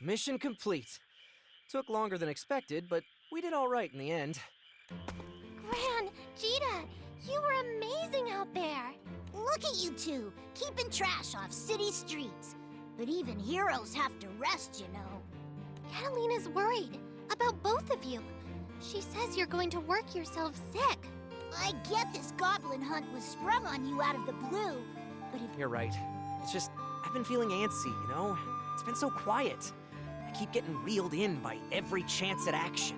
Mission complete. Took longer than expected, but we did all right in the end. Gran, Gita, you were amazing out there. Look at you two, keeping trash off city streets. But even heroes have to rest, you know. Catalina's worried about both of you. She says you're going to work yourself sick. I get this goblin hunt was sprung on you out of the blue, but if... You're right. It's just, I've been feeling antsy, you know? It's been so quiet. I keep getting reeled in by every chance at action.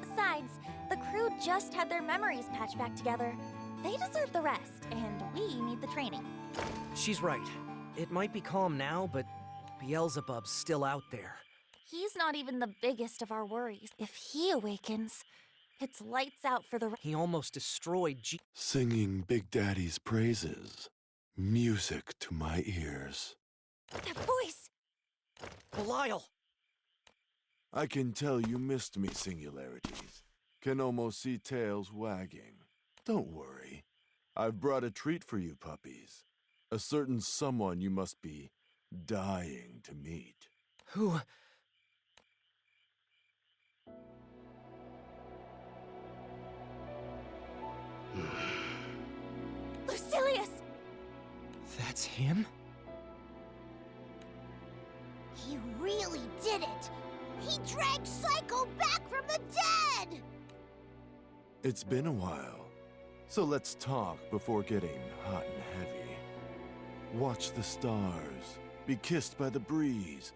Besides, the crew just had their memories patched back together. They deserve the rest, and we need the training. She's right. It might be calm now, but Beelzebub's still out there. He's not even the biggest of our worries. If he awakens, it's lights out for the... He almost destroyed Singing Big Daddy's praises. Music to my ears. That voice! Belial! I can tell you missed me, Singularities. Can almost see tails wagging. Don't worry. I've brought a treat for you puppies. A certain someone you must be dying to meet. Who? Lucilius! That's him? he really did it! He dragged Psycho back from the dead! It's been a while, so let's talk before getting hot and heavy. Watch the stars, be kissed by the breeze,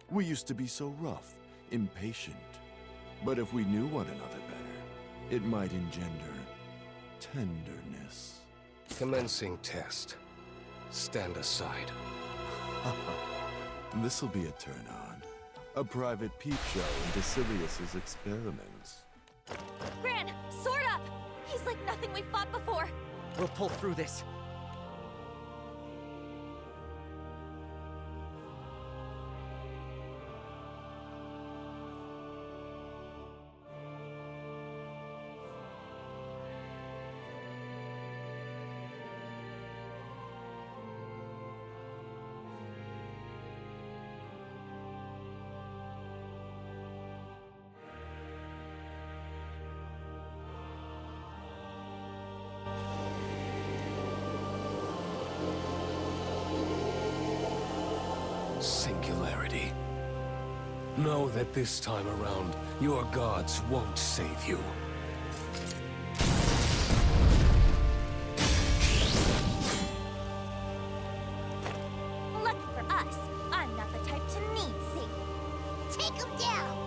we used to be so rough, impatient. But if we knew one another better, it might engender tenderness. Commencing test. Stand aside. This'll be a turn-on. A private peep show into Silius's experiments. Gran, sword up! He's like nothing we've fought before. We'll pull through this. Singularity. Know that this time around, your gods won't save you. Lucky for us, I'm not the type to need saving. Take him down!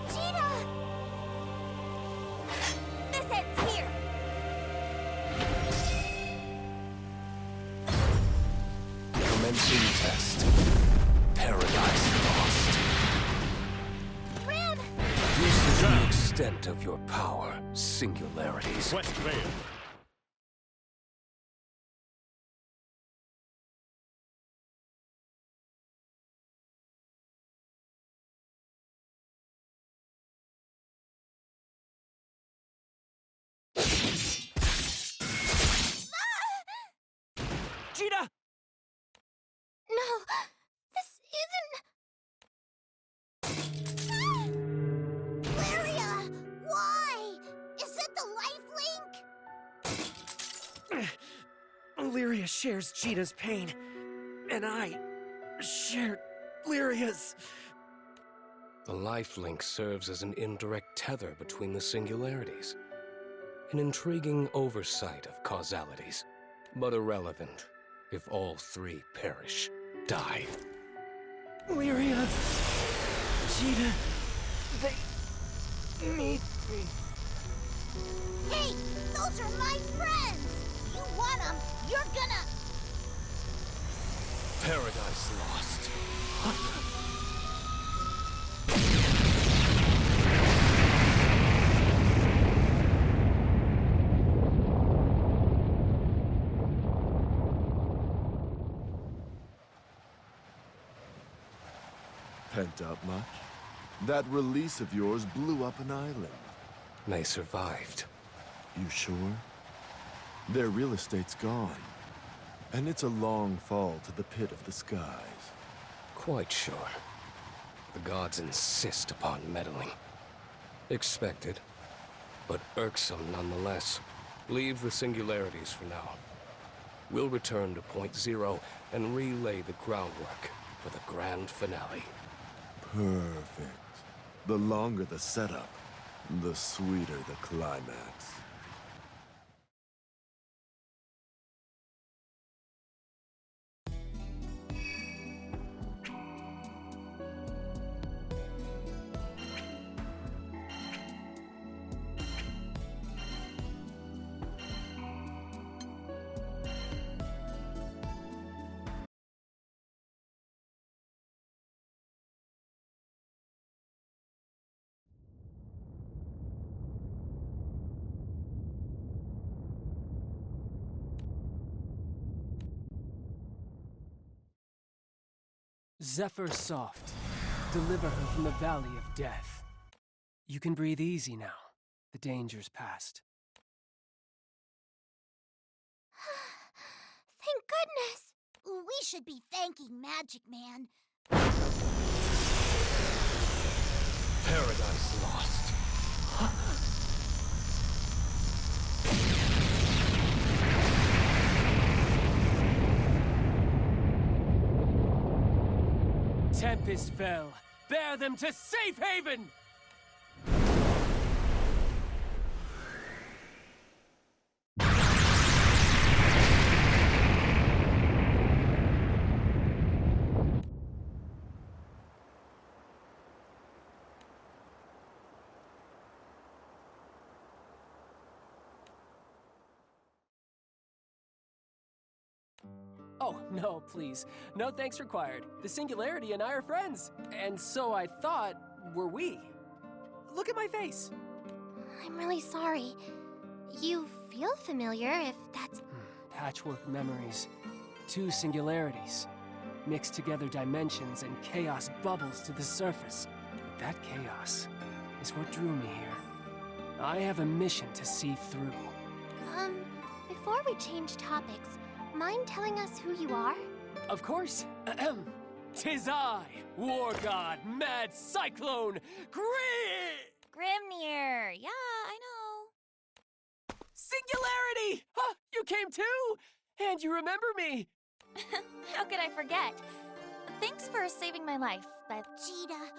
Gita! This ends here! Commencing test. Paradise lost. Gran! This is the extent of your power, Singularities. West Vale. Gita! No, this isn't... Lyria! Why? Is it the life link? Lyria shares Gita's pain, and I share Lyria's. The life link serves as an indirect tether between the singularities. An intriguing oversight of causalities, but irrelevant if all three perish, die. Lyria, Gita, they need me. Hey, those are my friends! You want them, you're gonna... Paradise lost. Pent up much? That release of yours blew up an island. They survived. You sure? Their real estate's gone. And it's a long fall to the pit of the skies. Quite sure. The gods insist upon meddling. Expected, but irksome nonetheless. Leave the singularities for now. We'll return to Point Zero and relay the groundwork for the grand finale. Perfect. The longer the setup, the sweeter the climax. Zephyr soft, deliver her from the valley of death. You can breathe easy now. The danger's past. Thank goodness! We should be thanking Magic Man. Paradise lost. Tempest fell. Bear them to safe haven! Oh, no, please. No thanks required. The Singularity and I are friends. And so I thought, were we? Look at my face. I'm really sorry. You feel familiar, if that's... Patchwork memories. Two singularities. Mixed together dimensions and chaos bubbles to the surface. But that chaos is what drew me here. I have a mission to see through. Before we change topics, mind telling us who you are? Of course. Ahem. 'Tis I, War God, Mad Cyclone, Grimnir. Yeah, I know. Singularity! Huh, you came too? And you remember me? How could I forget? Thanks for saving my life, but... Cheetah,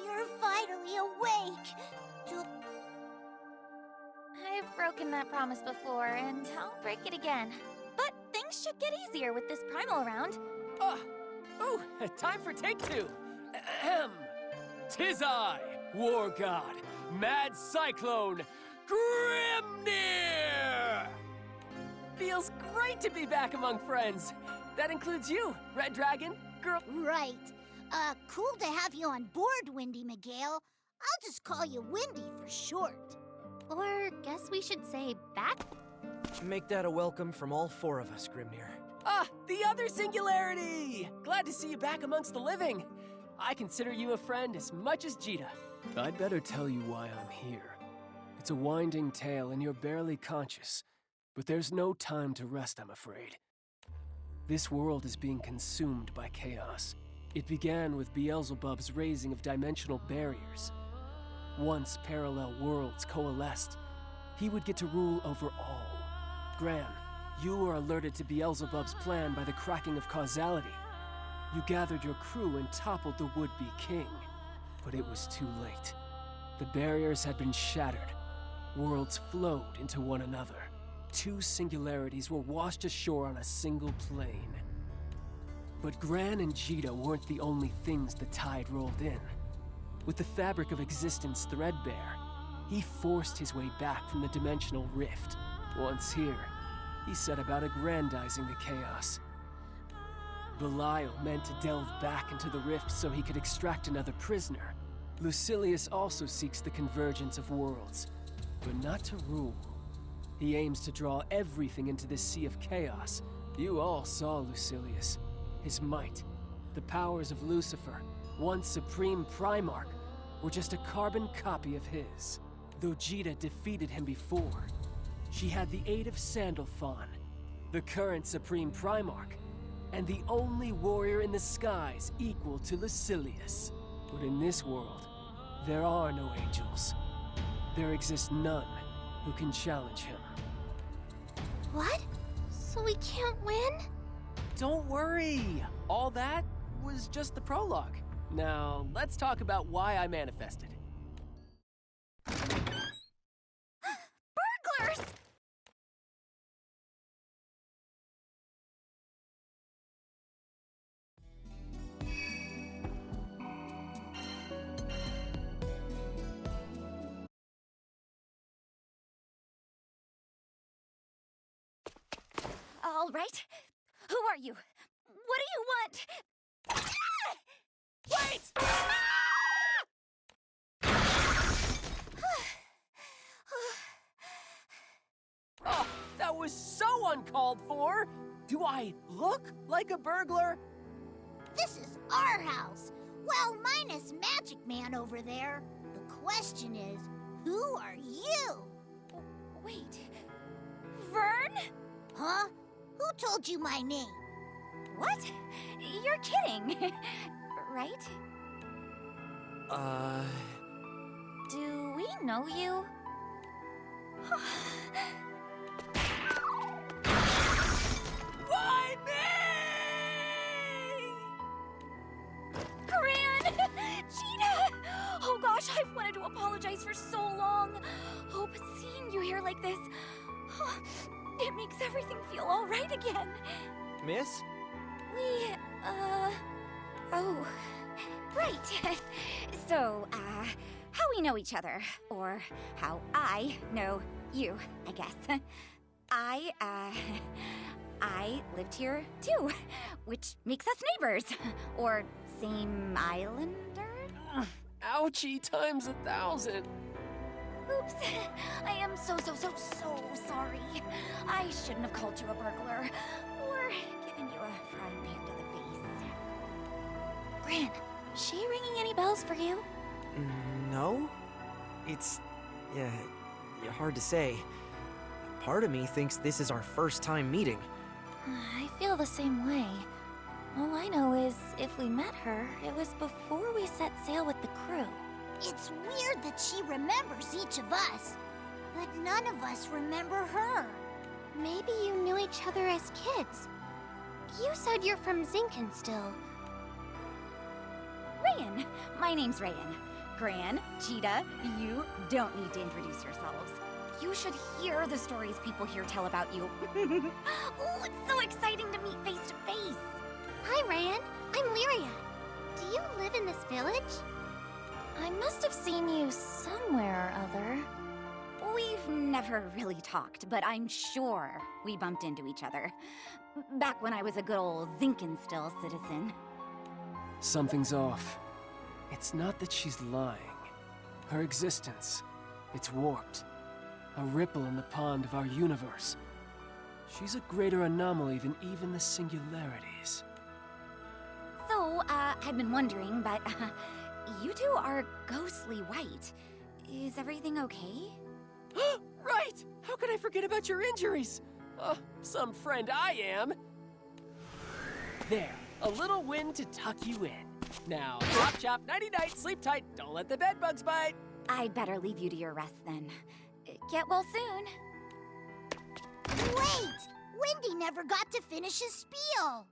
you're finally awake! I've broken that promise before, and I'll break it again. But things should get easier with this primal around. Time for take two. Ahem. 'Tis I, War God, Mad Cyclone, Grimnir! Feels great to be back among friends. That includes you, Red Dragon, girl... Right. Cool to have you on board, Windy Miguel. I'll just call you Windy for short. Or guess we should say back? Make that a welcome from all four of us, Grimnir. The other Singularity! Glad to see you back amongst the living. I consider you a friend as much as Jita. I'd better tell you why I'm here. It's a winding tale and you're barely conscious. But there's no time to rest, I'm afraid. This world is being consumed by chaos. It began with Beelzebub's raising of dimensional barriers. Once parallel worlds coalesced, he would get to rule over all. Gran, you were alerted to Beelzebub's plan by the cracking of causality. You gathered your crew and toppled the would-be king. But it was too late. The barriers had been shattered. Worlds flowed into one another. Two singularities were washed ashore on a single plane. But Gran and Jita weren't the only things the tide rolled in. With the fabric of existence threadbare, he forced his way back from the dimensional rift. Once here, he set about aggrandizing the chaos. Belial meant to delve back into the rift so he could extract another prisoner. Lucilius also seeks the convergence of worlds, but not to rule. He aims to draw everything into this sea of chaos. You all saw Lucilius. His might, the powers of Lucifer, once Supreme Primarch, were just a carbon copy of his. Though Jita defeated him before, she had the aid of Sandalphon, the current Supreme Primarch, and the only warrior in the skies equal to Lucilius. But in this world, there are no angels. There exists none who can challenge him. What? So we can't win? Don't worry! All that was just the prologue. Now, let's talk about why I manifested. Burglars! All right. Who are you? What do you want? Wait! Oh, that was so uncalled for! Do I look like a burglar? This is our house. Well, minus Magic Man over there. The question is, who are you? Wait. Vern? Huh? Who told you my name? What? You're kidding, right? Do we know you? Why me? Gran! Cheetah! Oh gosh, I've wanted to apologize for so long. Oh, but seeing you here like this, it makes everything feel all right again. Miss? Oh, right. So, how we know each other, or how I know you, I guess. I lived here too, which makes us neighbors, or same islander? Ouchie times 1,000. Oops, I am so sorry. I shouldn't have called you a burglar, or given you a frying pan to the face. Gran, she ringing any bells for you? No? It's... yeah, hard to say. Part of me thinks this is our first time meeting. I feel the same way. All I know is, if we met her, it was before we set sail with the crew. It's weird that she remembers each of us, but none of us remember her. Maybe you knew each other as kids. You said you're from Zinkenstill. Rayan. My name's Rayan. Gran, Cheetah, you don't need to introduce yourselves. You should hear the stories people here tell about you. Oh, it's so exciting to meet face to face. Hi, Rayan. I'm Lyria. Do you live in this village? I must have seen you somewhere or other. We've never really talked, but I'm sure we bumped into each other. Back when I was a good old Zinkenstill citizen. Something's off. It's not that she's lying. Her existence, it's warped. A ripple in the pond of our universe. She's a greater anomaly than even the singularities. So, I've been wondering, but, you two are ghostly white. Is everything okay? Right! How could I forget about your injuries? Some friend I am. There, a little wind to tuck you in. Now, chop chop, nighty-night, sleep tight, don't let the bed bugs bite. I'd better leave you to your rest then. Get well soon. Wait! Wendy never got to finish his spiel.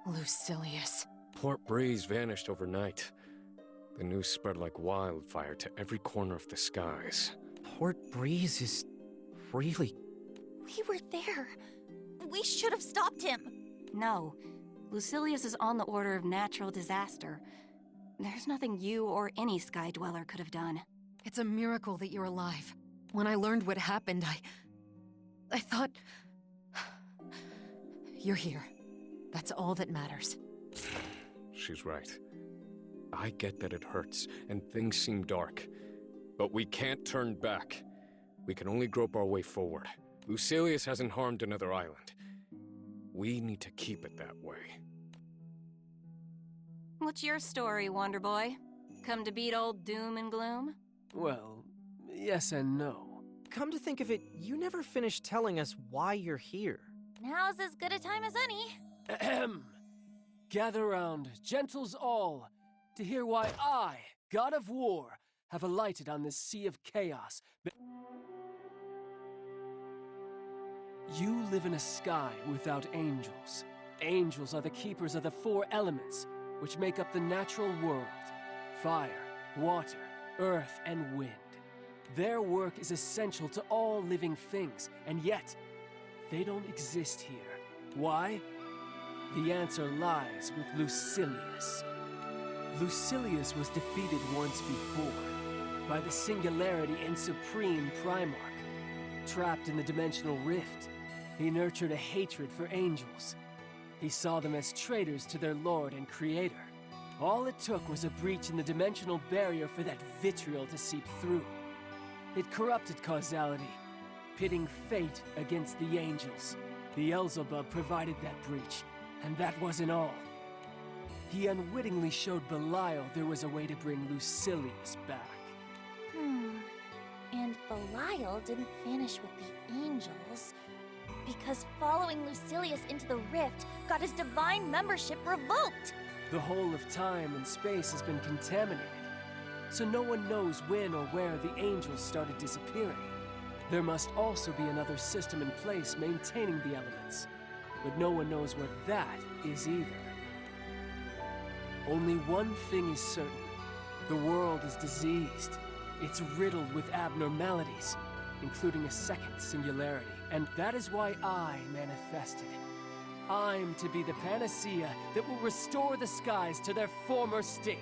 Lucilius. Port Breeze vanished overnight. The news spread like wildfire to every corner of the skies. Port Breeze is really... We were there. We should have stopped him. No. Lucilius is on the order of natural disaster. There's nothing you or any Sky Dweller could have done. It's a miracle that you're alive. When I learned what happened, I thought... You're here. That's all that matters. She's right. I get that it hurts, and things seem dark. But we can't turn back. We can only grope our way forward. Lucilius hasn't harmed another island. We need to keep it that way. What's your story, Wonder Boy? Come to beat old Doom and Gloom? Well, yes and no. Come to think of it, you never finished telling us why you're here. Now's as good a time as any. Ahem. Gather round, gentles all, to hear why I, God of War, have alighted on this sea of chaos. You live in a sky without angels. Angels are the keepers of the four elements, which make up the natural world: fire, water, earth, and wind. Their work is essential to all living things, and yet, they don't exist here. Why? The answer lies with Lucilius. Lucilius was defeated once before, by the Singularity and Supreme Primarch. Trapped in the dimensional rift, he nurtured a hatred for angels. He saw them as traitors to their lord and creator. All it took was a breach in the dimensional barrier for that vitriol to seep through. It corrupted causality, pitting fate against the angels. Beelzebub provided that breach, and that wasn't all. He unwittingly showed Belial there was a way to bring Lucilius back. And Belial didn't vanish with the angels, because following Lucilius into the rift got his divine membership revoked. The whole of time and space has been contaminated, so no one knows when or where the angels started disappearing. There must also be another system in place maintaining the elements, but no one knows what that is either. Only one thing is certain. The world is diseased. It's riddled with abnormalities, including a second singularity. And that is why I manifested. I'm to be the panacea that will restore the skies to their former state.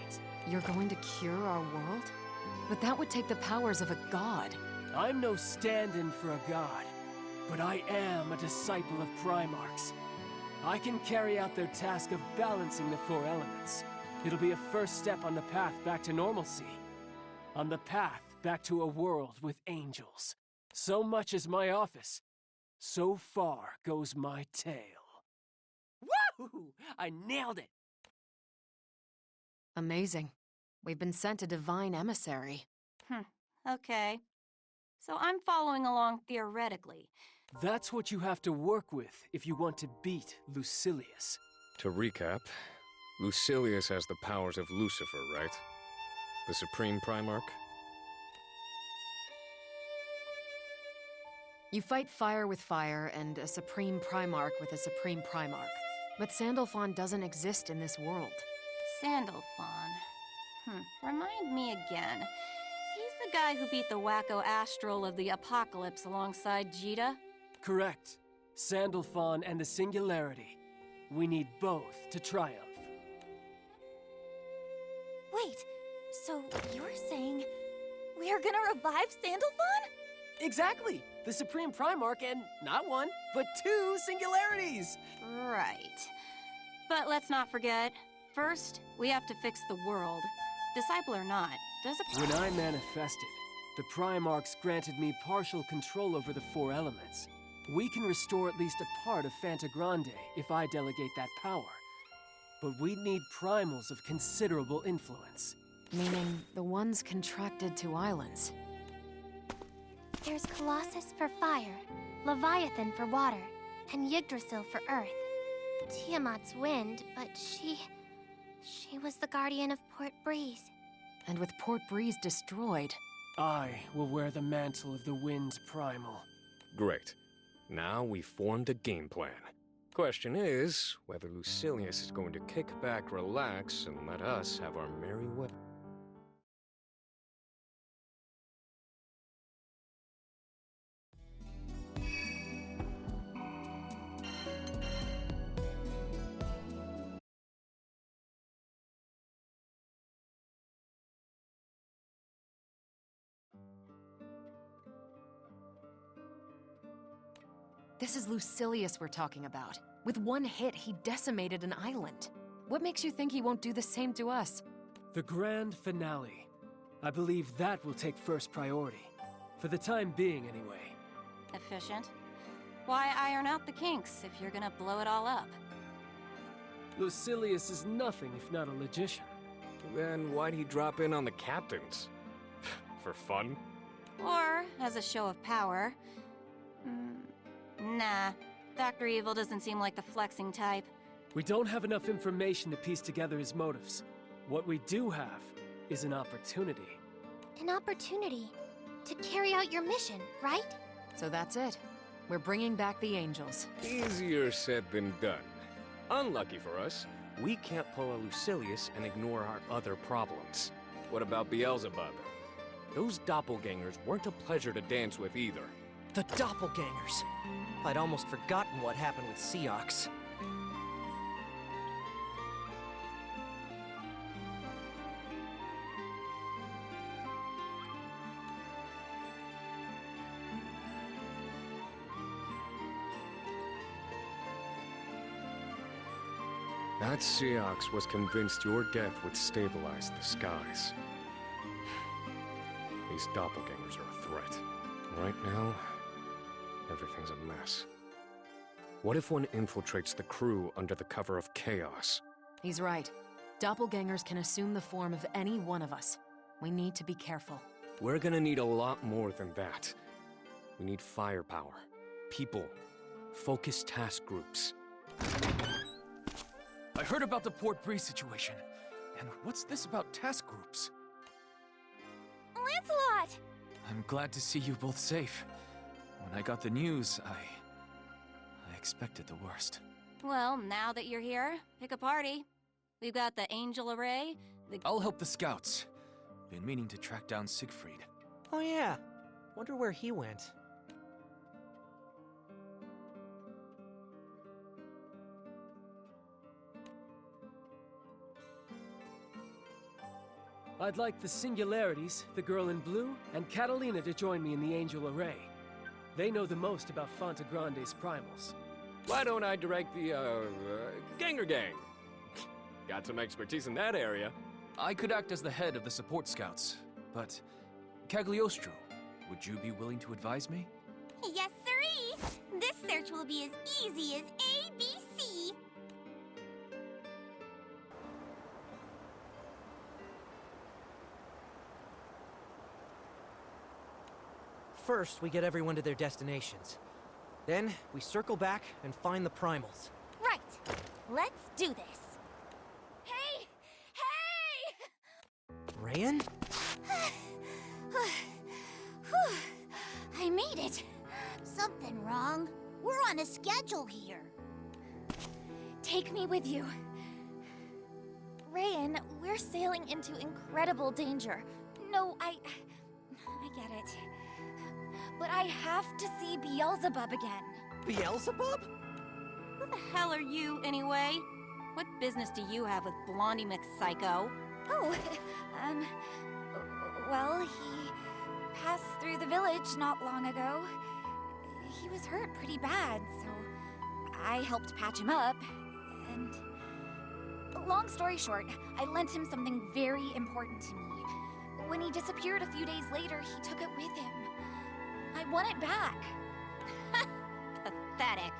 You're going to cure our world? But that would take the powers of a god. I'm no stand-in for a god, but I am a disciple of Primarchs. I can carry out their task of balancing the four elements. It'll be a first step on the path back to normalcy. On the path back to a world with angels. So much is my office. So far goes my tale. Woo! I nailed it! Amazing. We've been sent a divine emissary. Okay. So I'm following along theoretically. That's what you have to work with if you want to beat Lucilius. To recap, Lucilius has the powers of Lucifer, right? The Supreme Primarch? You fight fire with fire and a Supreme Primarch with a Supreme Primarch. But Sandalphon doesn't exist in this world. Sandalphon. Remind me again. He's the guy who beat the wacko Astral of the Apocalypse alongside Jita? Correct. Sandalphon and the Singularity. We need both to triumph. Wait, so you're saying we're gonna revive Sandalphon? Exactly! The Supreme Primarch and not one, but two singularities! Right. But let's not forget, first, we have to fix the world. Disciple or not, does a... When I manifested, the Primarchs granted me partial control over the four elements. We can restore at least a part of Fantagrande if I delegate that power. But we'd need primals of considerable influence. Meaning the ones contracted to islands. There's Colossus for fire, Leviathan for water, and Yggdrasil for earth. Tiamat's wind, but she was the guardian of Port Breeze. And with Port Breeze destroyed, I will wear the mantle of the Wind Primal. Great. Now we've formed a game plan. Question is, whether Lucilius is going to kick back, relax, and let us have our merry way. this is Lucilius we're talking about. With one hit, he decimated an island. What makes you think he won't do the same to us? The grand finale. I believe that will take first priority. For the time being, anyway. Efficient. Why iron out the kinks if you're gonna blow it all up? Lucilius is nothing if not a logician. Then why'd he drop in on the captains? For fun? Or as a show of power. Nah. Dr. Evil doesn't seem like the flexing type. We don't have enough information to piece together his motives. What we do have is an opportunity. An opportunity to carry out your mission, right? So that's it. We're bringing back the angels. Easier said than done. Unlucky for us, we can't pull a Lucilius and ignore our other problems. What about Beelzebub? Those doppelgangers weren't a pleasure to dance with either. The doppelgangers. I'd almost forgotten what happened with Seox. That Seox was convinced your death would stabilize the skies. These doppelgangers are a threat. Right now, everything's a mess. What if one infiltrates the crew under the cover of chaos? He's right. Doppelgangers can assume the form of any one of us. We need to be careful. We're gonna need a lot more than that. We need firepower, people, focused task groups. I heard about the Port Breeze situation. And what's this about task groups? Lancelot! I'm glad to see you both safe. When I got the news, I expected the worst. Well, now that you're here, pick a party. We've got the Angel Array, I'll help the scouts. Been meaning to track down Siegfried. Oh yeah. Wonder where he went. I'd like the Singularities, the Girl in Blue, and Catalina to join me in the Angel Array. They know the most about Fonte Grande's primals. Why don't I direct the, Ganger Gang? Got some expertise in that area. I could act as the head of the support scouts, but Cagliostro, would you be willing to advise me? Yes, sirree! This search will be as easy as ABC. First, we get everyone to their destinations. Then, we circle back and find the primals. Right. Let's do this. Hey! Hey! Rayan? I made it. Something wrong. We're on a schedule here. Take me with you. Rayan, we're sailing into incredible danger. No, I get it. But I have to see Beelzebub again. Beelzebub? Who the hell are you, anyway? What business do you have with Blondie McPsycho? Oh, well, he passed through the village not long ago. He was hurt pretty bad, so I helped patch him up, and... Long story short, I lent him something very important to me. When he disappeared a few days later, he took it with him. I want it back. Pathetic.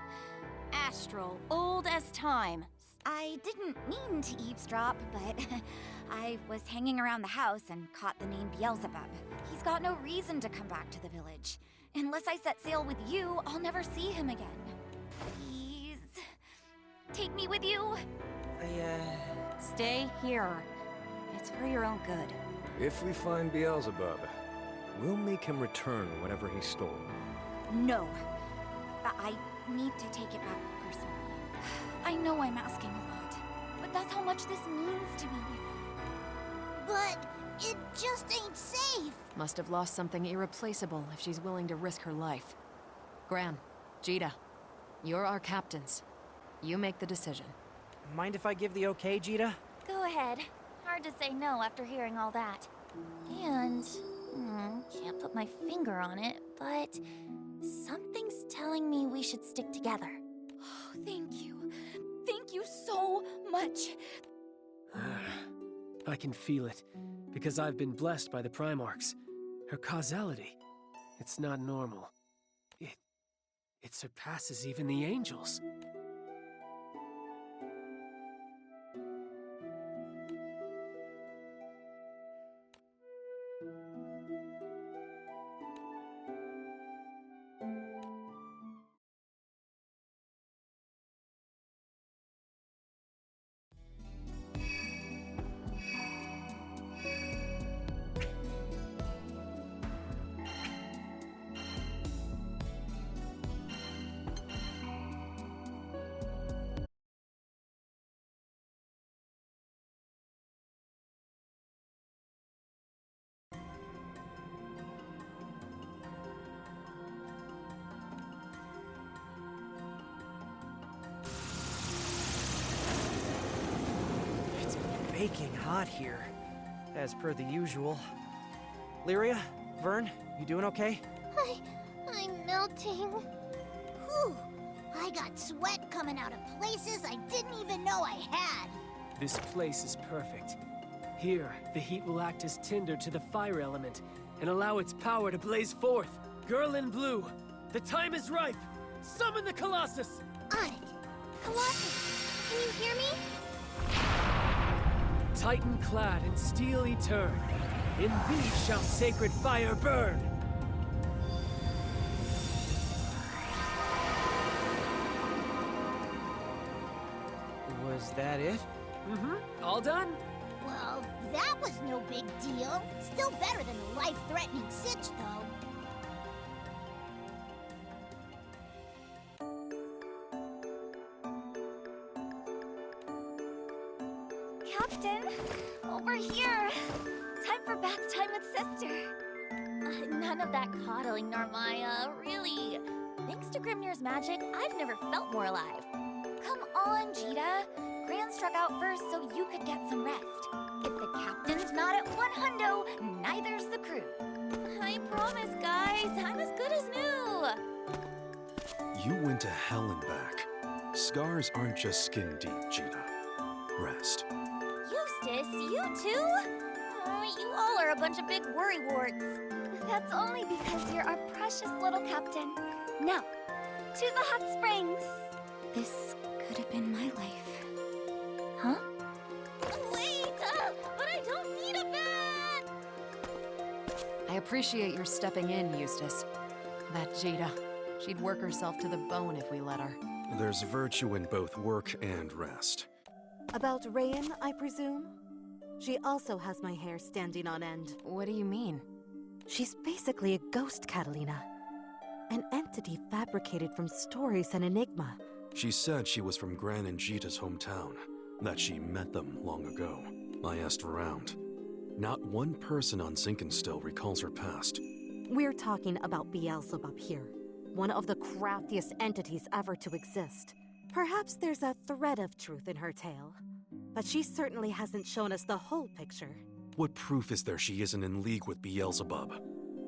Astral, old as time. I didn't mean to eavesdrop, but I was hanging around the house and caught the name Beelzebub. He's got no reason to come back to the village. Unless I set sail with you, I'll never see him again. Please, take me with you. Stay here. It's for your own good. If we find Beelzebub, we'll make him return whatever he stole. No, but I need to take it back personally. I know I'm asking a lot, but that's how much this means to me. But it just ain't safe. Must have lost something irreplaceable if she's willing to risk her life. Gran, Jita, you're our captains. You make the decision. Mind if I give the okay, Jita? Go ahead. Hard to say no after hearing all that. And, can't put my finger on it, but something's telling me we should stick together. Oh, thank you. Thank you you so much. I can feel it, because I've been blessed by the Primarchs. Her causality, it's not normal. It surpasses even the angels. Baking hot here, as per the usual. Lyria, Vern, you doing okay? I'm melting. Whew. I got sweat coming out of places I didn't even know I had. This place is perfect. Here, the heat will act as tinder to the fire element and allow its power to blaze forth. Girl in blue, the time is ripe. Summon the Colossus! On it. Colossus, can you hear me? Titan-clad in steel etern, in thee shall sacred fire burn! Was that it? Mm-hmm. All done? Well, that was no big deal. Still better than a life-threatening sitch, though. Captain, over here. Time for bath time with sister. None of that coddling, Narmaya, really. Thanks to Grimnir's magic, I've never felt more alive. Come on, Jita. Gran struck out first so you could get some rest. If the captain's not at 100, neither's the crew. I promise, guys, I'm as good as new. You went to hell and back. Scars aren't just skin deep, Jita. Rest. Eustace, you too? Oh, you all are a bunch of big worrywarts. That's only because you're our precious little captain. Now, to the hot springs. This could have been my life. Huh? Wait, but I don't need a bed! I appreciate your stepping in, Eustace. That Jada, she'd work herself to the bone if we let her. There's virtue in both work and rest. About Rayan, I presume? She also has my hair standing on end. What do you mean? She's basically a ghost, Catalina. An entity fabricated from stories and enigma. She said she was from Gran and Jita's hometown, that she met them long ago. I asked around. Not one person on Zinkenstill recalls her past. We're talking about Beelzebub here, one of the craftiest entities ever to exist. Perhaps there's a thread of truth in her tale, but she certainly hasn't shown us the whole picture. What proof is there she isn't in league with Beelzebub?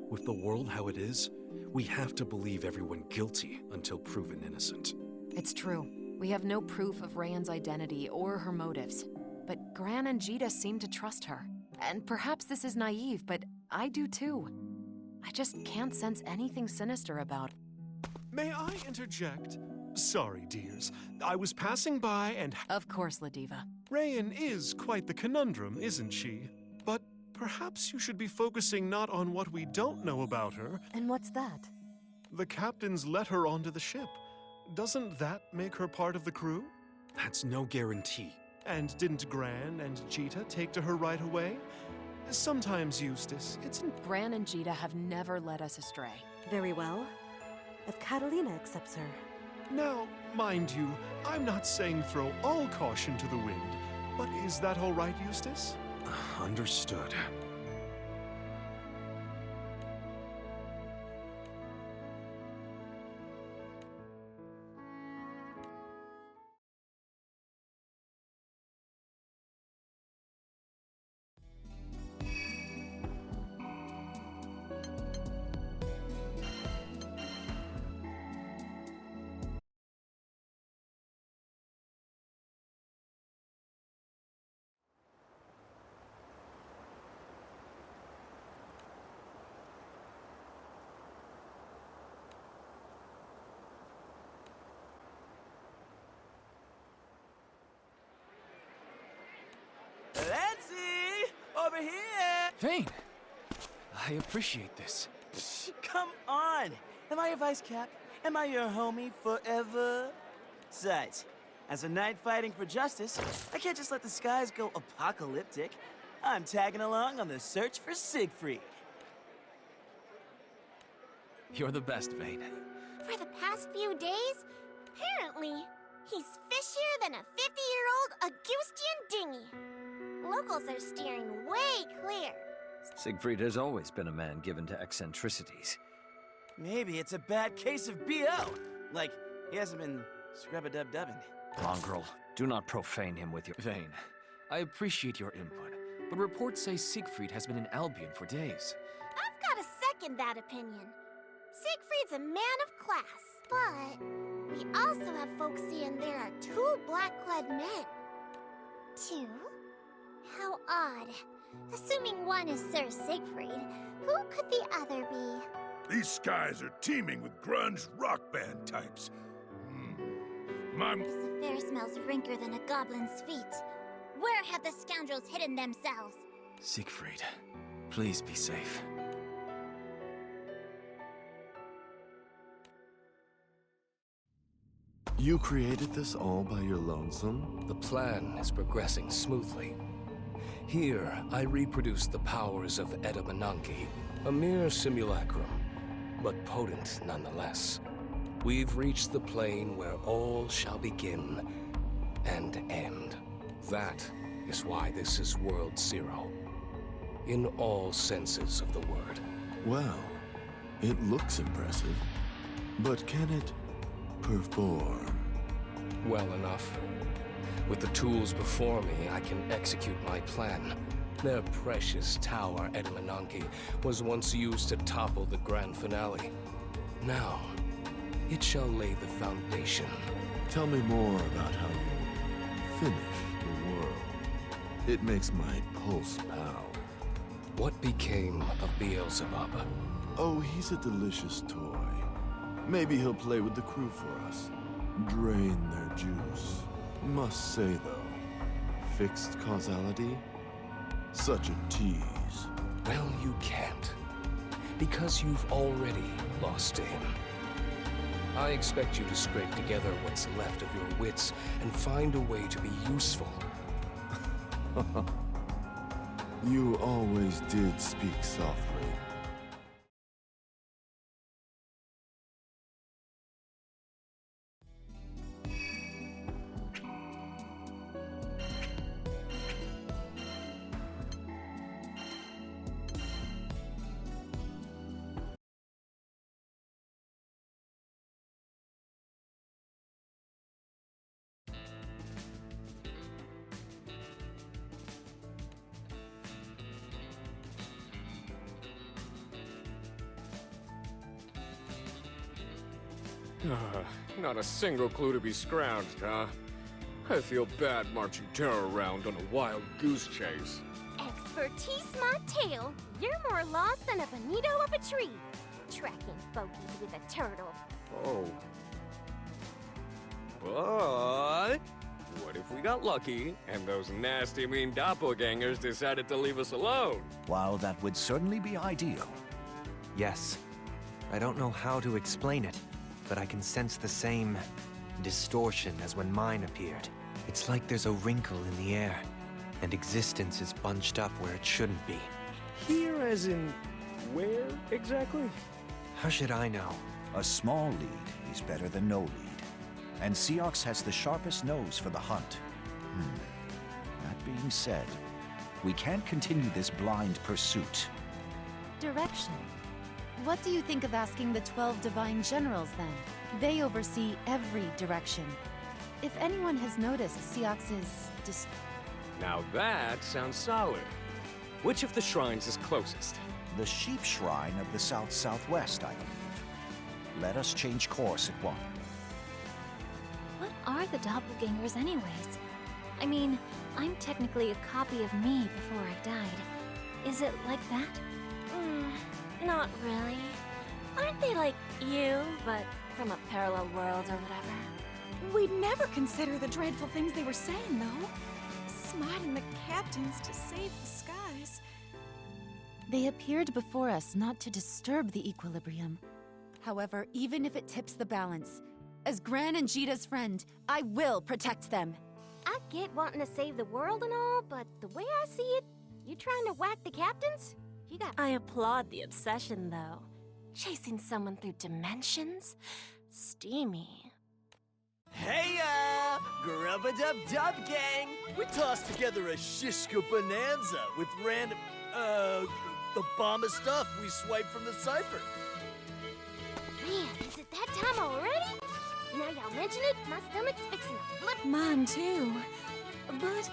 With the world how it is, we have to believe everyone guilty until proven innocent. It's true. We have no proof of Rayan's identity or her motives. But Gran and Jita seem to trust her. And perhaps this is naive, but I do too. I just can't sense anything sinister about. May I interject? Sorry, dears. I was passing by and... Of course, Ladiva. Rayan is quite the conundrum, isn't she? But perhaps you should be focusing not on what we don't know about her. And what's that? The captains let her onto the ship. Doesn't that make her part of the crew? That's no guarantee. And didn't Gran and Jita take to her right away? Sometimes, Eustace, it's... Gran and Jita have never led us astray. Very well. If Catalina accepts her. Now, mind you, I'm not saying throw all caution to the wind, but is that all right, Eustace? Understood. Vane! I appreciate this. Come on! Am I your vice cap? Am I your homie forever? Besides, as a knight fighting for justice, I can't just let the skies go apocalyptic. I'm tagging along on the search for Siegfried. You're the best, Vane. For the past few days, apparently, he's fishier than a 50-year-old Augustian dinghy. Locals are steering way clear. Siegfried has always been a man given to eccentricities. Maybe it's a bad case of BO. Like, he hasn't been scrub-a-dub-dubbing. Mongrel, do not profane him with your... Vane, I appreciate your input, but reports say Siegfried has been in Albion for days. I've got to second that opinion. Siegfried's a man of class, but we also have folks saying there are 2 black-clad men. 2? How odd. Assuming one is Sir Siegfried, who could the other be? These skies are teeming with grunge rock band types. This affair smells ranker than a goblin's feet. Where have the scoundrels hidden themselves? Siegfried, please be safe. You created this all by your lonesome? The plan is progressing smoothly. Here, I reproduce the powers of Edamananki, a mere simulacrum, but potent nonetheless. We've reached the plane where all shall begin and end. That is why this is World Zero, in all senses of the word. Well, it looks impressive, but can it perform? Well enough. With the tools before me, I can execute my plan. Their precious tower, Edamananki, was once used to topple the grand finale. Now, it shall lay the foundation. Tell me more about how you finish the world. It makes my pulse pound. What became of Beelzebub? Oh, he's a delicious toy. Maybe he'll play with the crew for us. Drain their juice. Must say, though, fixed causality? Such a tease. Well, you can't. Because you've already lost to him. I expect you to scrape together what's left of your wits and find a way to be useful. You always did speak softly. Not a single clue to be scrounged, huh? I feel bad marching terror around on a wild goose chase. Expertise my tail. You're more lost than a bonito up a tree. Tracking bogeys with a turtle. Oh. But what if we got lucky and those nasty mean doppelgangers decided to leave us alone? While that would certainly be ideal. Yes. I don't know how to explain it, but I can sense the same distortion as when mine appeared. It's like there's a wrinkle in the air, and existence is bunched up where it shouldn't be. Here as in where exactly? How should I know? A small lead is better than no lead. And Seox has the sharpest nose for the hunt. That being said, we can't continue this blind pursuit. Direction. What do you think of asking the 12 Divine Generals, then? They oversee every direction. If anyone has noticed Seox's Now that sounds solid. Which of the shrines is closest? The Sheep Shrine of the south-southwest, I believe. Let us change course at one. What are the doppelgangers anyways? I mean, I'm technically a copy of me before I died. Is it like that? Not really. Aren't they like you, but from a parallel world or whatever? We'd never consider the dreadful things they were saying, though. Smiting the captains to save the skies. They appeared before us not to disturb the equilibrium. However, even if it tips the balance, as Gran and Jita's friend, I will protect them. I get wanting to save the world and all, but the way I see it, you trying to whack the captains? You got... I applaud the obsession, though. Chasing someone through dimensions? Steamy. Hey, Grubba-Dub-Dub gang! We tossed together a Shishka Bonanza with random, the bomb of stuff we swiped from the cipher. Man, is it that time already? Now y'all mention it, my stomach's fixing to flip. Mine too. But,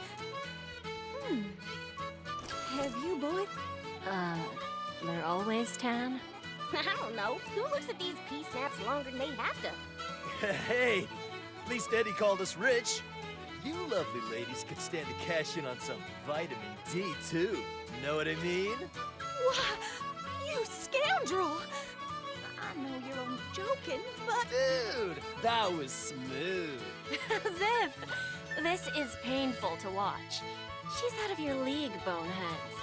have you, boy? They're always tan? I don't know. Who looks at these pea snaps longer than they have to? Hey, at least Eddie called us rich. You lovely ladies could stand to cash in on some vitamin D, too. Know what I mean? Why, you scoundrel! I know you're only joking, but... Dude, that was smooth. Ziff! This is painful to watch. She's out of your league, boneheads.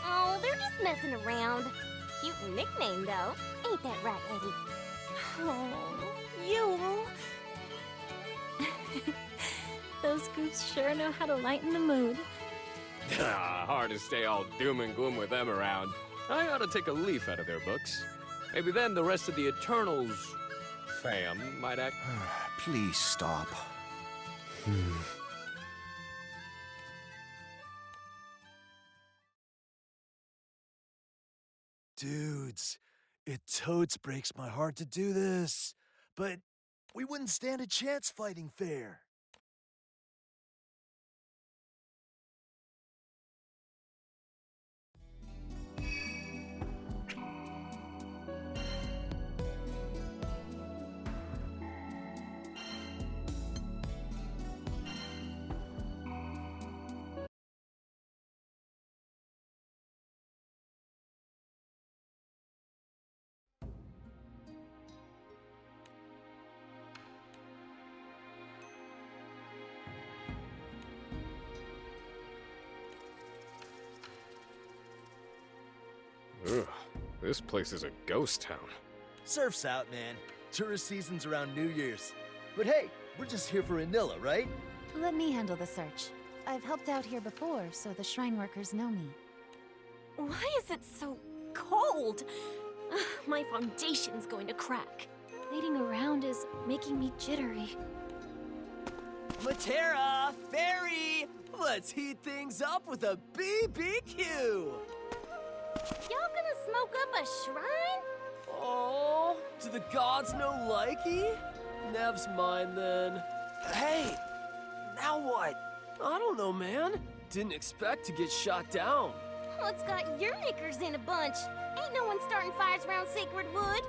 Oh, they're just messing around. Cute nickname, though. Ain't that right, Eddie? Oh, Yule. Those goofs sure know how to lighten the mood. Hard to stay all doom and gloom with them around. I ought to take a leaf out of their books. Maybe then the rest of the Eternals fam might act... Please stop. Dudes, it totes breaks my heart to do this, but we wouldn't stand a chance fighting fair. Ugh, this place is a ghost town. Surf's out, man. Tourist season's around New Year's. But hey, we're just here for Anilla, right? Let me handle the search. I've helped out here before, so the shrine workers know me. Why is it so cold? My foundation's going to crack. Waiting around is making me jittery. Matera, Fairy, let's heat things up with a BBQ! Y'all gonna smoke up a shrine? Oh, do the gods know likey? Nev's mine then. Hey, now what? I don't know, man. Didn't expect to get shot down. Oh, it's got your knickers in a bunch. Ain't no one starting fires around sacred wood.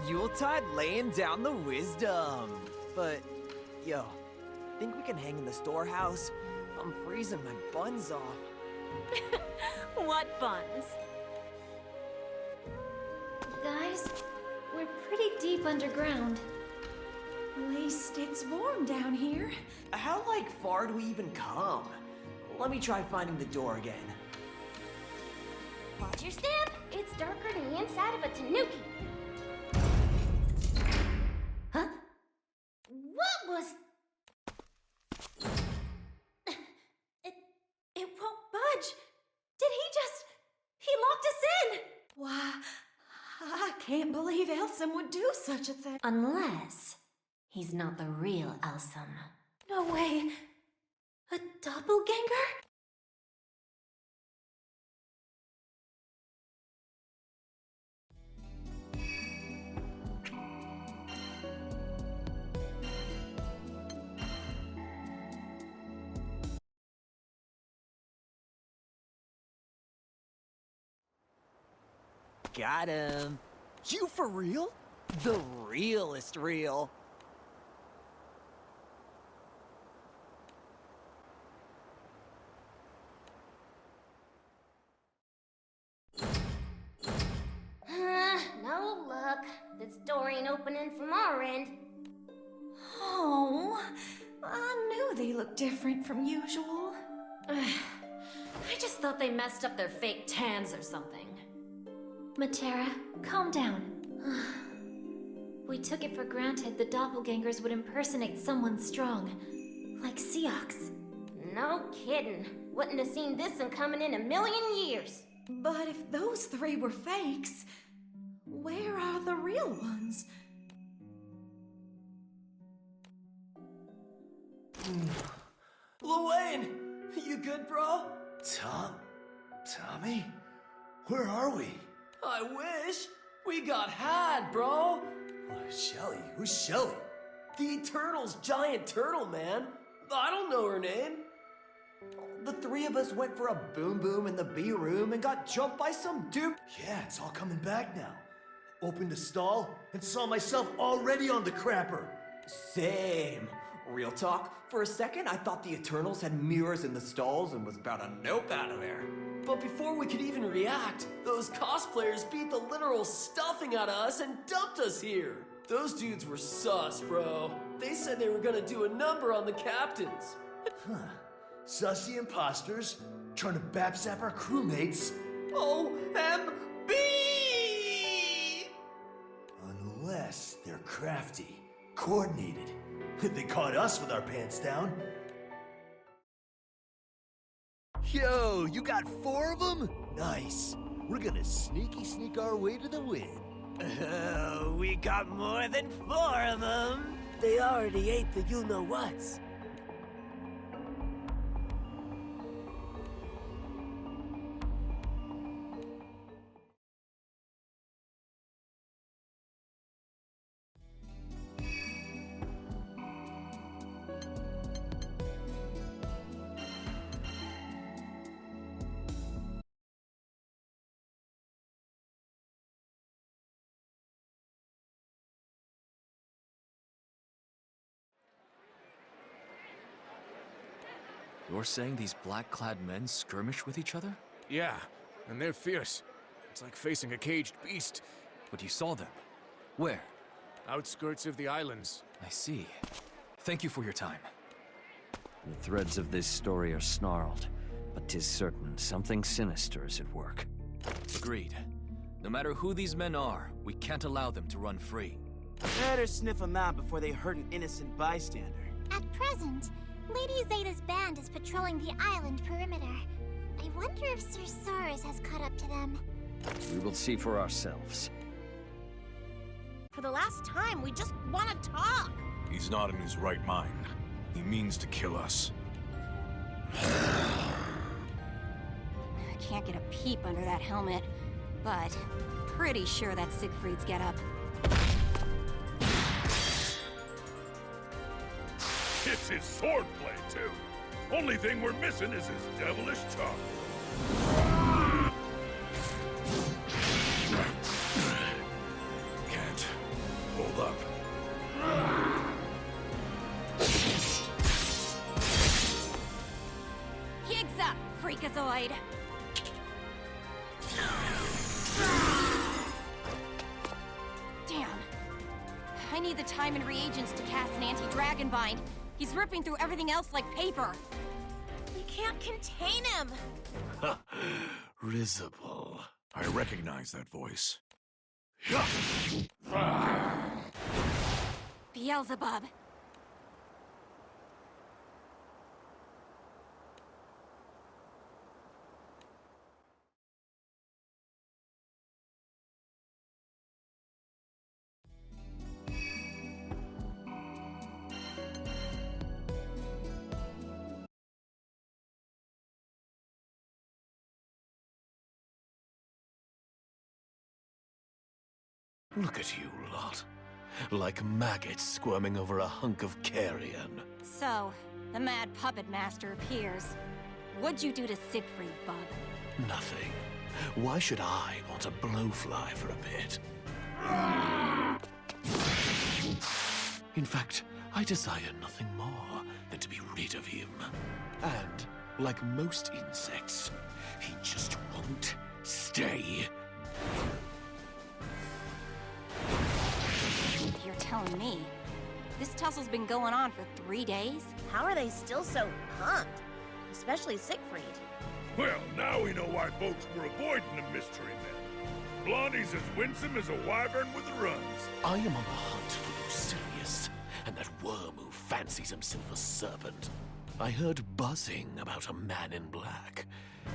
Yuletide laying down the wisdom. But, yo, think we can hang in the storehouse? I'm freezing my buns off. What buns? Guys, we're pretty deep underground. At least it's warm down here. How, far do we even come? Let me try finding the door again. Watch your step. It's darker than the inside of a tanuki. Huh? What was... It won't budge. Did he locked us in? Why, I can't believe Elsem would do such a thing. Unless he's not the real Elsem. No way. A doppelganger? Got him. You for real? The realest real. No luck. This door ain't opening from our end. Oh, I knew they looked different from usual. I just thought they messed up their fake tans or something. Matera, calm down. We took it for granted the doppelgangers would impersonate someone strong, like Seox. No kidding. Wouldn't have seen this one coming in a million years. But if those three were fakes, where are the real ones? Luane, you good, bro? Tommy? Where are we? I wish. We got had, bro. Shelly? Who's Shelly? The Eternal's giant turtle, man. I don't know her name. The three of us went for a boom boom in the B room and got jumped by some dude. Yeah, it's all coming back now. Opened a stall and saw myself already on the crapper. Same. Real talk, for a second I thought the Eternals had mirrors in the stalls and was about to nope out of there. But before we could even react, those cosplayers beat the literal stuffing out of us and dumped us here. Those dudes were sus, bro. They said they were gonna do a number on the captains. Huh. Sussy imposters trying to bapsap our crewmates. OMB! Unless they're crafty, coordinated. They caught us with our pants down. Yo, you got 4 of them? Nice. We're gonna sneak our way to the win. We got more than 4 of them. They already ate the you-know-whats. You're saying these black-clad men skirmish with each other? Yeah, and they're fierce. It's like facing a caged beast. But you saw them. Where? Outskirts of the islands. I see. Thank you for your time. The threads of this story are snarled, but 'tis certain something sinister is at work. Agreed. No matter who these men are, we can't allow them to run free. Better sniff them out before they hurt an innocent bystander. At present, Lady Zeta's band is patrolling the island perimeter. I wonder if Sir Saris has caught up to them. We will see for ourselves. For the last time, we just want to talk. He's not in his right mind. He means to kill us. I can't get a peep under that helmet, but pretty sure that's Siegfried's getup. It's his swordplay, too. Only thing we're missing is his devilish tongue. Can't. Hold up. Gigs up, freakazoid! Damn. I need the time and reagents to cast an anti-dragon bind. He's ripping through everything else like paper. We can't contain him. Risible. I recognize that voice. Beelzebub. Look at you lot. Like maggots squirming over a hunk of carrion. So, the mad puppet master appears. What'd you do to Siegfried, bub? Nothing. Why should I want a blowfly for a bit? In fact, I desire nothing more than to be rid of him. And, like most insects, he just won't stay. You're telling me. This tussle's been going on for 3 days? How are they still so pumped? Especially Siegfried. Well, now we know why folks were avoiding the mystery men. Blondie's as winsome as a wyvern with the runs. I am on the hunt for Lucilius, and that worm who fancies himself a serpent. I heard buzzing about a man in black,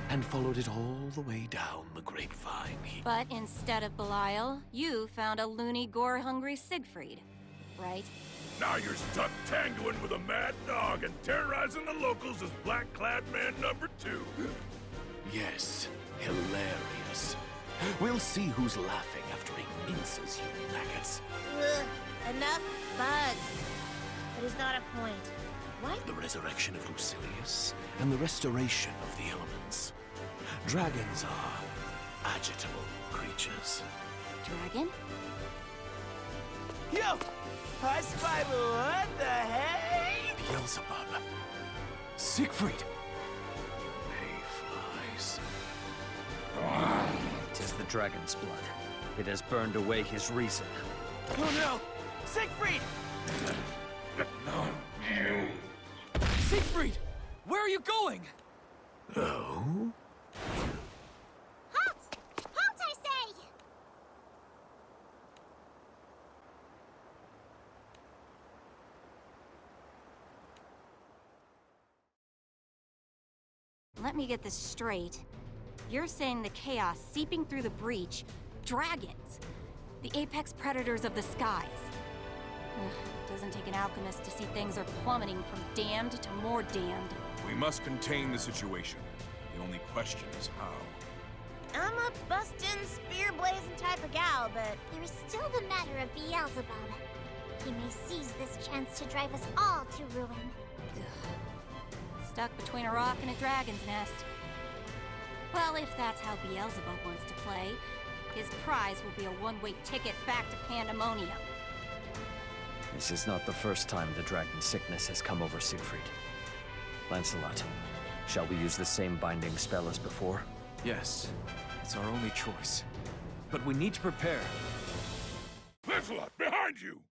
and followed it all the way down the grapevine. But instead of Belial, you found a loony, gore-hungry Siegfried, right? Now you're stuck tangoing with a mad dog and terrorizing the locals as Black-Clad Man #2. Yes, hilarious. We'll see who's laughing after he minces you maggots. Enough bugs. It is not a point. What? The resurrection of Lucilius and the restoration of the elements. Dragons are agitable creatures. Dragon? Yo! I spy what the heck? Beelzebub. Siegfried. Mayflies. Tis the dragon's blood. It has burned away his reason. Oh no! Siegfried! Siegfried! Where are you going? Oh? Halt! Halt, I say! Let me get this straight. You're saying the chaos seeping through the breach, dragons, the apex predators of the skies. Ugh, doesn't take an alchemist to see things are plummeting from damned to more damned. We must contain the situation. The only question is how. I'm a bustin', spear-blazing type of gal, but there is still the matter of Beelzebub. He may seize this chance to drive us all to ruin. Stuck between a rock and a dragon's nest. Well, if that's how Beelzebub wants to play, his prize will be a one-way ticket back to Pandemonium. This is not the first time the dragon sickness has come over Siegfried. Lancelot, shall we use the same binding spell as before? Yes, it's our only choice. But we need to prepare. Lancelot, behind you!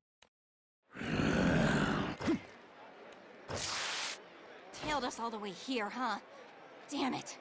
Tailed us all the way here, huh? Damn it.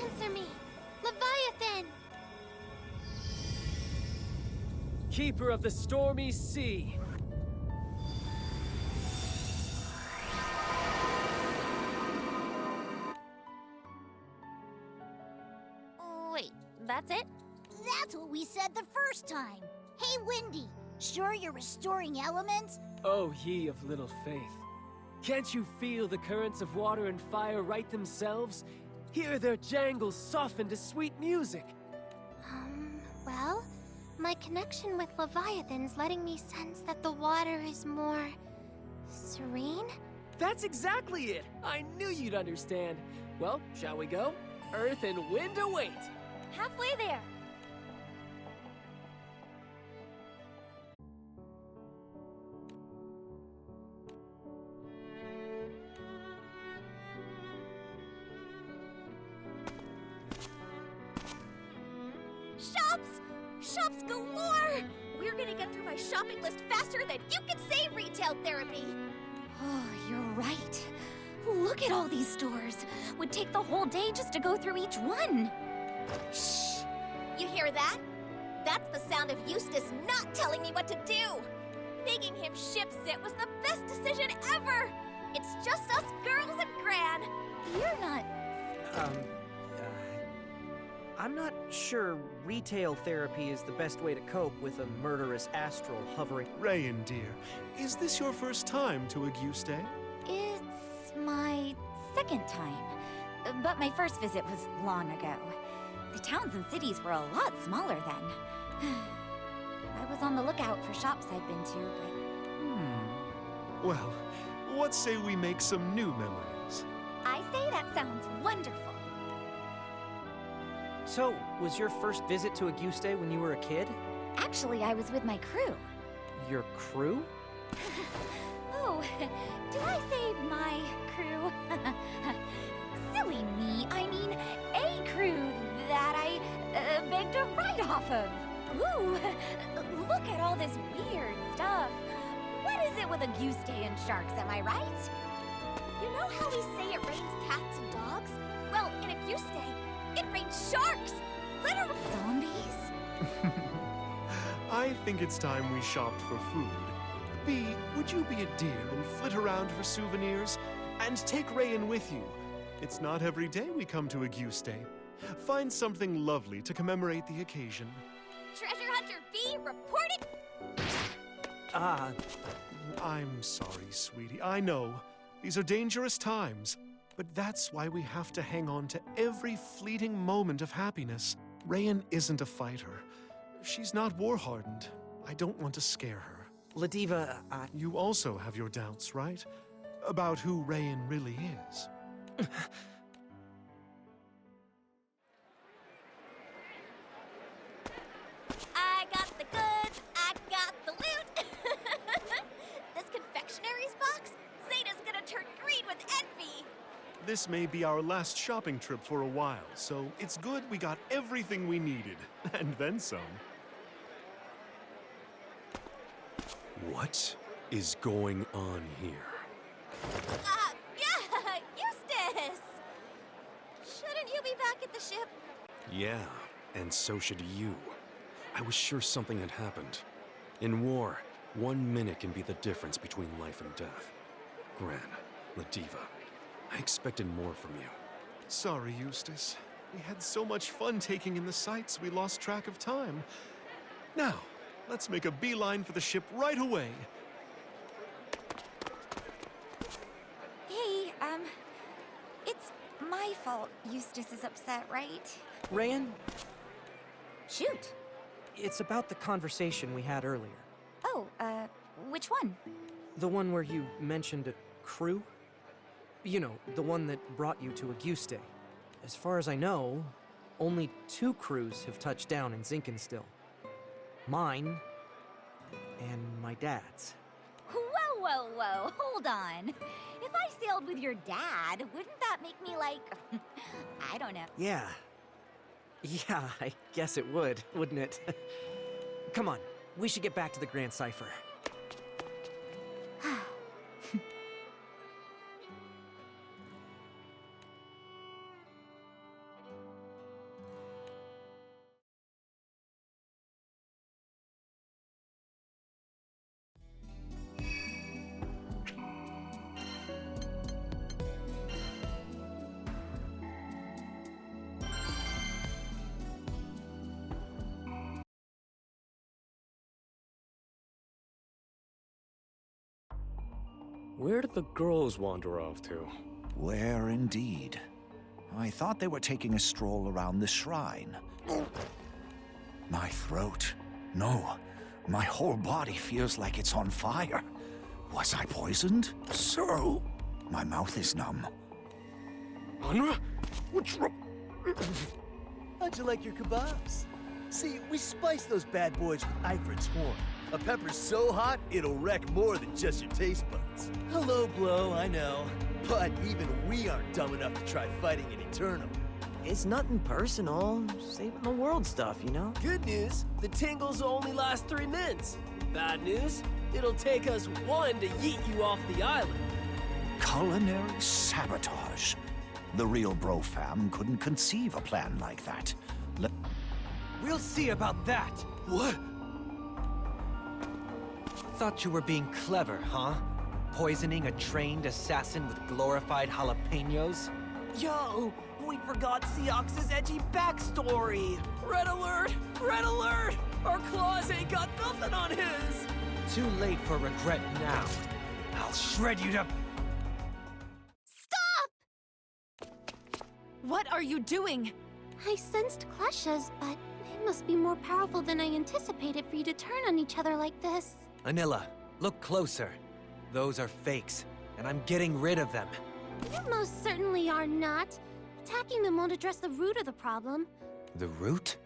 Answer me! Leviathan! Keeper of the stormy sea. Wait, that's it? That's what we said the first time. Hey, Windy, sure you're restoring elements? Oh, ye of little faith. Can't you feel the currents of water and fire right themselves? Hear their jangles soften to sweet music. Well, my connection with Leviathan's letting me sense that the water is more... serene? That's exactly it! I knew you'd understand. Well, shall we go? Earth and wind await! Halfway there! Shops! Shops galore! We're gonna get through my shopping list faster than you can say retail therapy! Oh, you're right. Look at all these stores. Would take the whole day just to go through each one. Shh! You hear that? That's the sound of Eustace not telling me what to do! Making him ship sit was the best decision ever! It's just us girls and Gran! You're not... I'm not sure retail therapy is the best way to cope with a murderous astral hovering. Rayan, dear, is this your first time to Auguste? It's my second time. But my first visit was long ago. The towns and cities were a lot smaller then. I was on the lookout for shops I'd been to, but... Well, what say we make some new memories? say that sounds wonderful. So, was your first visit to Auguste when you were a kid? Actually, I was with my crew. Your crew? Oh, did I say my crew? Silly me. I mean, a crew that I begged a ride off of. Ooh, look at all this weird stuff. What is it with Auguste and sharks, am I right? You know how we say it rains cats and dogs? Well, in Auguste, it rains sharks! Literal zombies? I think it's time we shopped for food. Bee, would you be a dear and flit around for souvenirs? And take Rayan with you. It's not every day we come to Auguste. Find something lovely to commemorate the occasion. Treasure Hunter V reporting! I'm sorry, sweetie. I know. These are dangerous times. But that's why we have to hang on to every fleeting moment of happiness. Rayan isn't a fighter. She's not war-hardened. I don't want to scare her. Ladiva, You also have your doubts, right? About who Rayan really is. I got the goods, I got the loot! This confectionary's box? Zeta's gonna turn green with envy! This may be our last shopping trip for a while, so it's good we got everything we needed, and then some. What is going on here? Yeah, Eustace! Shouldn't you be back at the ship? Yeah, and so should you. I was sure something had happened. In war, 1 minute can be the difference between life and death. Gran, Ladiva, I expected more from you. Sorry, Eustace. We had so much fun taking in the sights, we lost track of time. Now, let's make a beeline for the ship right away. Hey, it's my fault Eustace is upset, right? Rayan? Shoot. It's about the conversation we had earlier. Oh, which one? The one where you mentioned a crew? You know, the one that brought you to Auguste. As far as I know, only 2 crews have touched down in Zinkenstill. Mine, and my dad's. Whoa, whoa, whoa, hold on. If I sailed with your dad, wouldn't that make me like... I don't know. Yeah. Yeah, I guess it would, wouldn't it? Come on, we should get back to the Grand Cipher. Where did the girls wander off to? Where indeed? I thought they were taking a stroll around the shrine. My throat. No, my whole body feels like it's on fire. Was I poisoned? So, my mouth is numb. Anra? What's wrong? How'd you like your kebabs? See, we spice those bad boys with Ifrit's horn. A pepper's so hot, it'll wreck more than just your taste buds. Hello, Blow, I know. But even we aren't dumb enough to try fighting an Eternum. It's nothing personal. Saving the world stuff, you know? Good news, the tingles will only last 3 minutes. Bad news, it'll take us 1 to yeet you off the island. Culinary sabotage. The real bro fam couldn't conceive a plan like that. We'll see about that. What? Thought you were being clever, huh? Poisoning a trained assassin with glorified jalapenos? Yo, we forgot Seox's edgy backstory. Red alert! Red alert! Our claws ain't got nothing on his! Too late for regret now. I'll shred you to... Stop! What are you doing? I sensed clashes, but they must be more powerful than I anticipated for you to turn on each other like this. Anilla, look closer. Those are fakes, and I'm getting rid of them. You most certainly are not. Attacking them won't address the root of the problem. The root?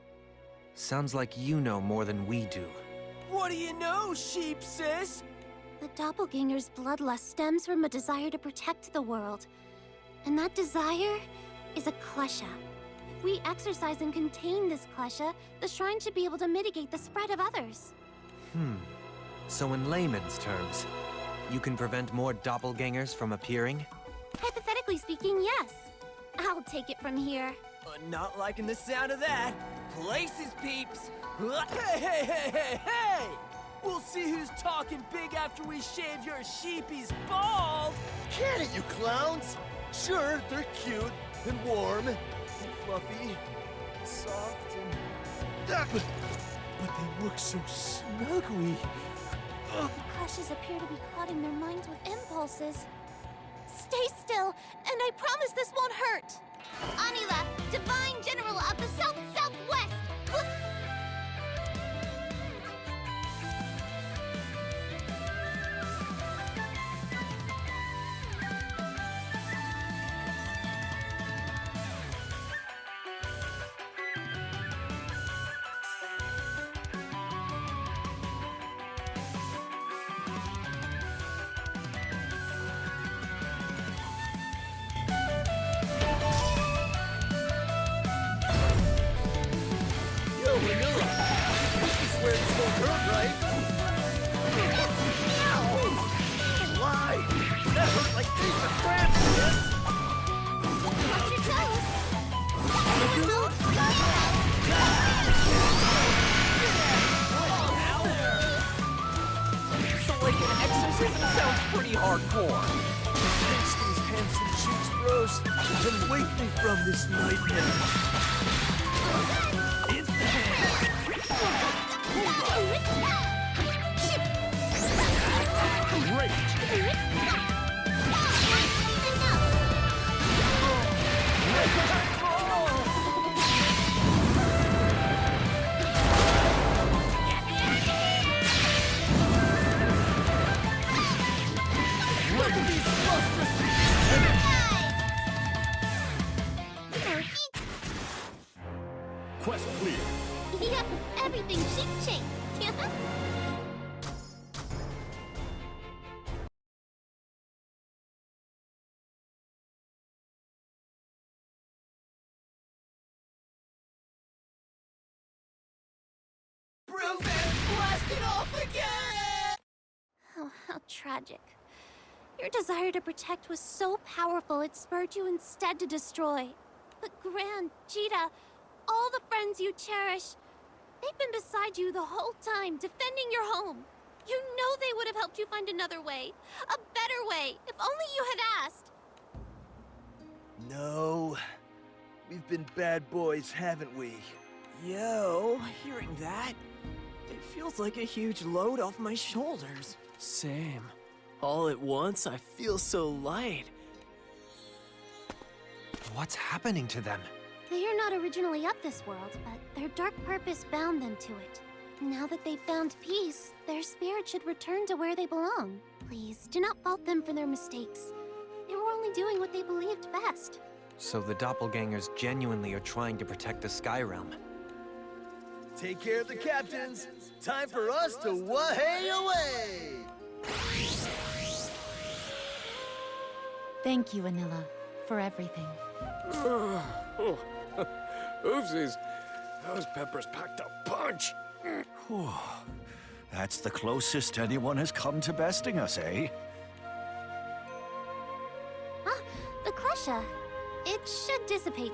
Sounds like you know more than we do. What do you know, sheep sis? The doppelganger's bloodlust stems from a desire to protect the world. And that desire is a klesha. If we exercise and contain this klesha, the shrine should be able to mitigate the spread of others. So in layman's terms, you can prevent more doppelgangers from appearing? Hypothetically speaking, yes. I'll take it from here. Not liking the sound of that. Places, peeps. Hey, hey, hey, hey, hey! We'll see who's talking big after we shave your sheepies bald! Can it, you clowns? Sure, they're cute and warm and fluffy, and soft and... But they look so snuggly. The crushes appear to be clouding their minds with impulses. Stay still, and I promise this won't hurt. Anila, Divine General of the South-Southwest! Yo, Vanilla! This is where it's won't hurt, right? Ow! Why? That hurt like teeth of crap! Watch your toes! So like an exorcism sounds pretty hardcore. Pinch these handsome cheeks, bros, and wake me from this nightmare. Quest clear. Yep, everything shape. Blast it off again! Oh, how tragic. Your desire to protect was so powerful it spurred you instead to destroy. But Gran, Jita, all the friends you cherish, they've been beside you the whole time, defending your home. You know they would have helped you find another way, a better way, if only you had asked. No. We've been bad boys, haven't we? Yo, hearing that, it feels like a huge load off my shoulders. Same. All at once, I feel so light. What's happening to them? They are not originally of this world, but their dark purpose bound them to it. Now that they've found peace, their spirit should return to where they belong. Please, do not fault them for their mistakes. They were only doing what they believed best. So the doppelgangers genuinely are trying to protect the Sky Realm. Take care of the captains. Time for us to wahay away! Thank you, Anila, for everything. Oopsies. Those peppers packed a punch. That's the closest anyone has come to besting us, eh? Ah, the klesha. It should dissipate